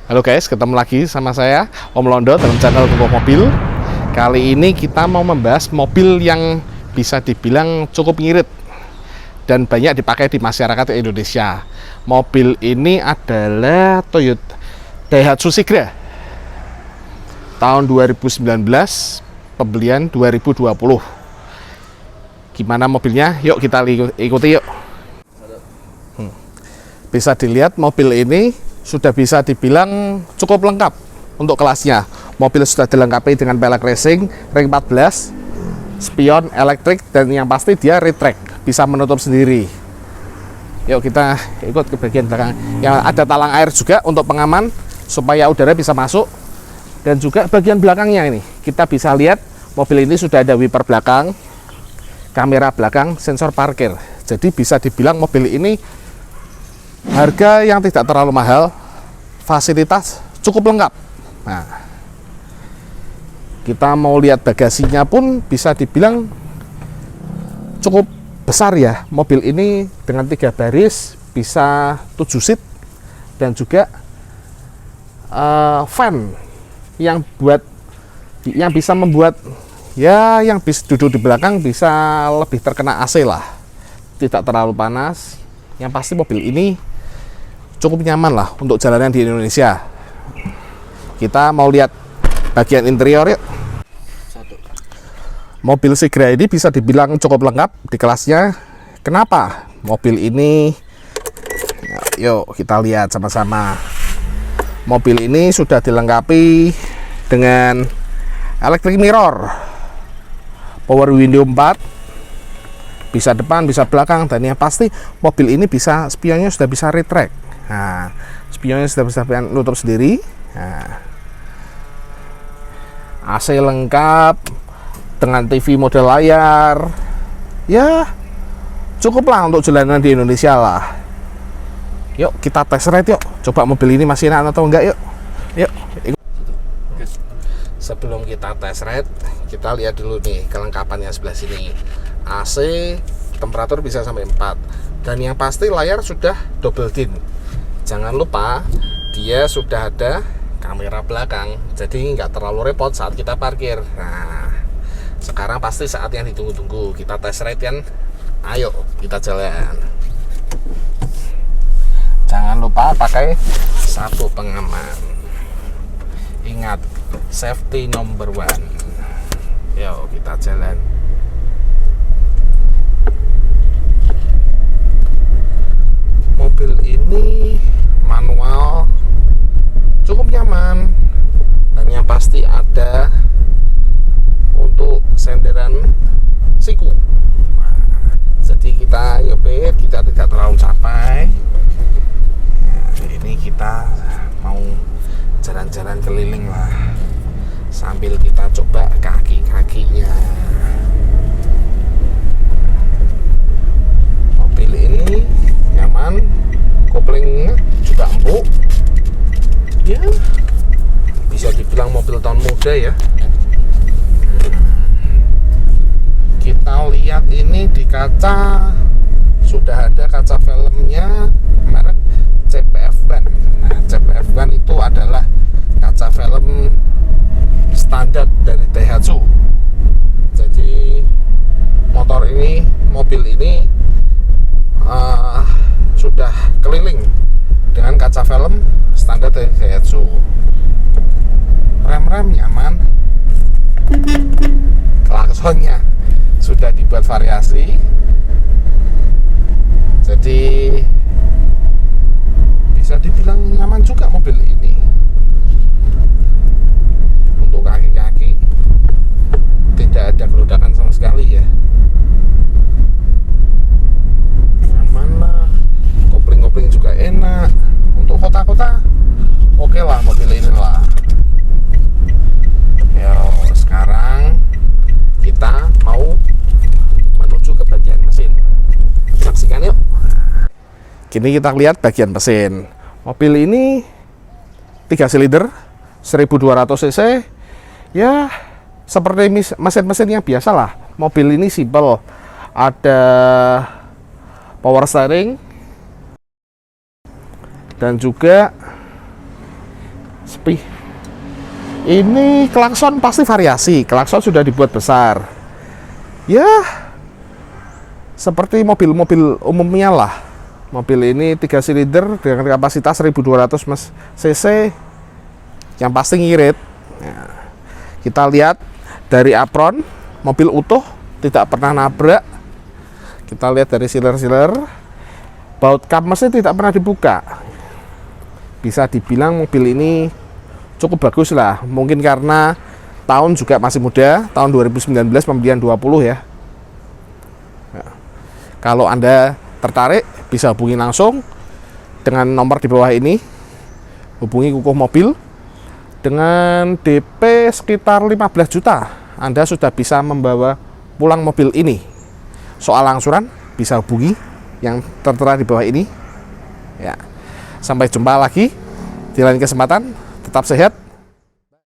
Halo guys, ketemu lagi sama saya Om Londo dalam channel Toko Mobil. Kali ini kita mau membahas mobil yang bisa dibilang cukup ngirit dan banyak dipakai di masyarakat Indonesia. Mobil ini adalah Toyota Daihatsu Sigra tahun 2019, pembelian 2020. Gimana mobilnya? Yuk kita ikuti yuk. Bisa dilihat mobil ini sudah bisa dibilang cukup lengkap untuk kelasnya. Mobil sudah dilengkapi dengan pelek racing, ring 14, spion elektrik, dan yang pasti dia retract, bisa menutup sendiri. Yuk kita ikut ke bagian belakang. Yang ada talang air juga untuk pengaman supaya udara bisa masuk. Dan juga bagian belakangnya ini kita bisa lihat mobil ini sudah ada wiper belakang, kamera belakang, sensor parkir. Jadi bisa dibilang mobil ini harga yang tidak terlalu mahal, fasilitas cukup lengkap. Nah, kita mau lihat bagasinya pun bisa dibilang cukup besar ya. Mobil ini dengan 3 baris bisa 7 seat dan juga fan yang bisa membuat ya yang bisa duduk di belakang bisa lebih terkena AC lah, tidak terlalu panas. Yang pasti mobil ini cukup nyaman lah untuk jalanan di Indonesia. Kita mau lihat bagian interior yuk. Mobil Sigra ini bisa dibilang cukup lengkap di kelasnya. Kenapa? Mobil ini, yuk kita lihat sama-sama. Mobil ini sudah dilengkapi dengan electric mirror, power window 4, bisa depan, bisa belakang, dan yang pasti mobil ini bisa spionnya sudah bisa retract. Nah, spionnya sudah bisa nutup sendiri. Nah, AC lengkap dengan TV mode layar. Ya, cukuplah untuk jalanan di Indonesia lah. Yuk kita test ride yuk. Coba mobil ini masih enak atau enggak yuk. Yuk. Sebelum kita test ride, kita lihat dulu nih kelengkapannya sebelah sini. AC temperatur bisa sampai 4. Dan yang pasti layar sudah double din. Jangan lupa dia sudah ada kamera belakang, jadi nggak terlalu repot saat kita parkir. Nah, sekarang pasti saat yang ditunggu-tunggu, kita test ride kan. Ayo kita jalan. Jangan lupa pakai sabuk pengaman. Ingat, safety number 1. Yuk kita jalan. Mobil ini manual, cukup nyaman, dan yang pasti ada untuk senderan siku. Nah, jadi kita nyopir, kita tidak terlalu capek. Nah, ini kita mau jalan-jalan keliling lah, sambil kita coba kaki-kakinya. Mobil ini nyaman, koplingnya juga empuk ya, bisa dibilang mobil tahun muda ya. Kita lihat ini di kaca sudah ada kaca filmnya merek CPF Ban. Nah, CPF Ban itu adalah kaca film standar dari Daihatsu. Jadi mobil ini sudah keliling dengan kaca film standar dari Daihatsu. Rem nyaman, klaksonnya sudah dibuat variasi, jadi bisa dibilang nyaman juga mobil ini. Untuk kaki-kaki tidak ada kerudakan sama sekali ya, nyaman lah. Kopling juga enak. Untuk kota-kota oke lah mobil ini lah. Yo, sekarang kita mau menuju ke bagian mesin. Saksikan yuk. Kini kita lihat bagian mesin. Mobil ini 3 silinder 1200 cc. Ya, seperti mesin-mesin yang biasa lah. Mobil ini simple. Ada power steering dan juga Sepi. Ini klakson pasti variasi. Klakson sudah dibuat besar. Ya, seperti mobil-mobil umumnya lah. Mobil ini 3 silinder dengan kapasitas 1200 cc, yang pasti ngirit. Nah, kita lihat dari apron, mobil utuh, tidak pernah nabrak. Kita lihat dari sealer-sealer, baut kap mesin tidak pernah dibuka. Bisa dibilang mobil ini cukup bagus lah. Mungkin karena tahun juga masih muda, tahun 2019, pembelian 20 ya. Kalau Anda tertarik, bisa hubungi langsung dengan nomor di bawah ini. Hubungi Kukuh Mobil. Dengan DP sekitar 15 juta, Anda sudah bisa membawa pulang mobil ini. Soal angsuran, bisa hubungi yang tertera di bawah ini. Ya. Sampai jumpa lagi di lain kesempatan. Tetap sehat,